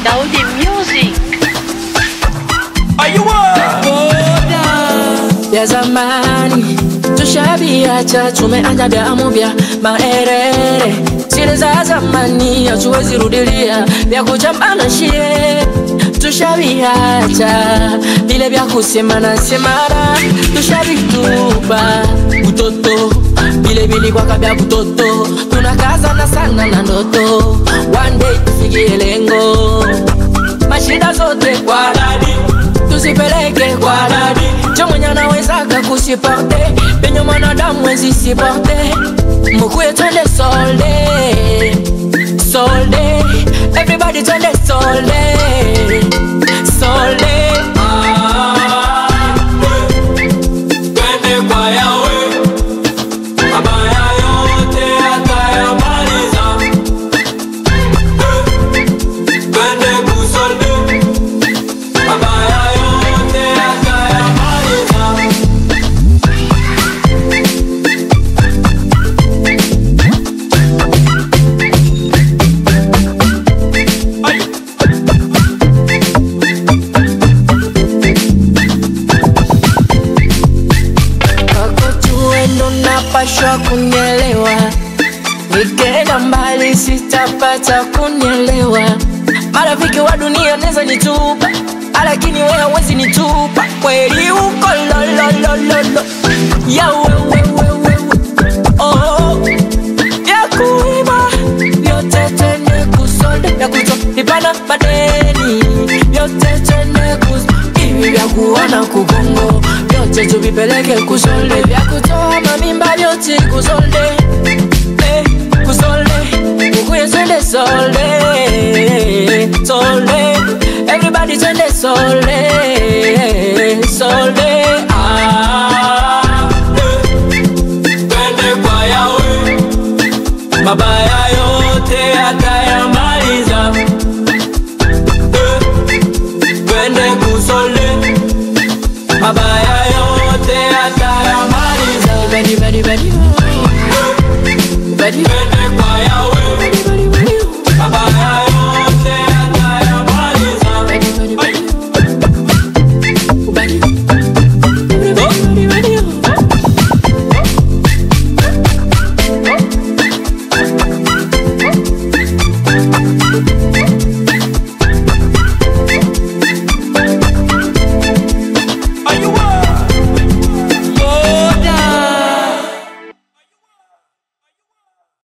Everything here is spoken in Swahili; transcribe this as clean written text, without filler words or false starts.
Daudi Music. Are you ya zamani tushabiacha, tumeanza vya mpya maerere. Zile za zamani hatuwezi rudilia, vya kuchambana shie tushabiacha, vile vya kusemana semana tushabitupa. Utoto vile vile kwa kabia kutoto, tunakazana sana na ndoto, one day tufikie lengo. Mashida zote kwa dadi, tusipeleke kwa dadi. Jo mwenye anaweza kukusiporte, penye mwanadamu wezi siporte. Mukuye twende solde, solde. Everybody twende solde, solde. twende kwa yawe, mabaya yote atayamaliza. Twende kusolde, mabaya yote atayamaliza. Napashwa kunielewa, nikienda mbali sitapata kunielewa. Marafiki wa dunia neza nitupa, lakini wewe hawezi nitupa. Kweli uko lololololo, ya wewe oh. Ya kuiba vyote twende kusolde, ya kutolipana madeni vyote twende kusolde. Hivi vya kuona kugongo vyote tuvipeleke kusolde, vya kutoa mamimba vyote kusolde, kusolde. Ukuye twende solde, solde. Everybody twende solde, solde. Twende kwa yawe, mabaya yote atayamaliza. Twende kusolde, mabaya yote atayamaliza. Ready, ready, ready, ready.